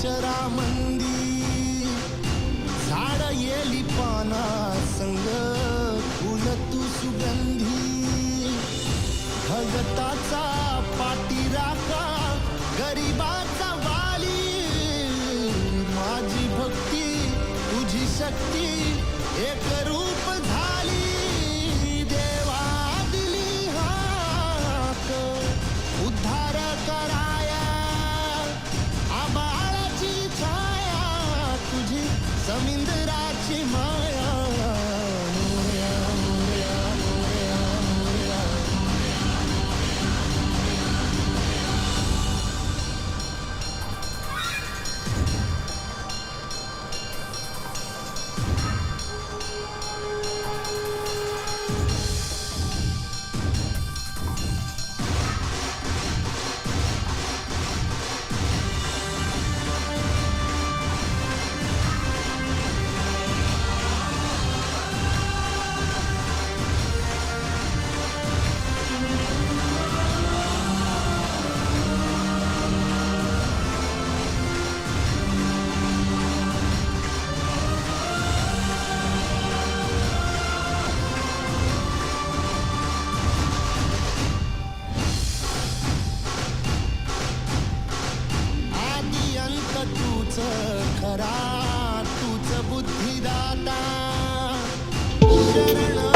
चरामंदी झाड येली पाना संग फुल तू सुगंधी भगताचा पाठीराखा गरिबाचा वाली माझी भक्ती तुझी शक्ती एक रूप झाली देवा दिली हाक उद्धार कराया आबाळाची छाया तुझी समिंदराची माया मोरया मोरया मोरया मोरया आदि अंत तूच खरा तूच बुद्धिदाता शरण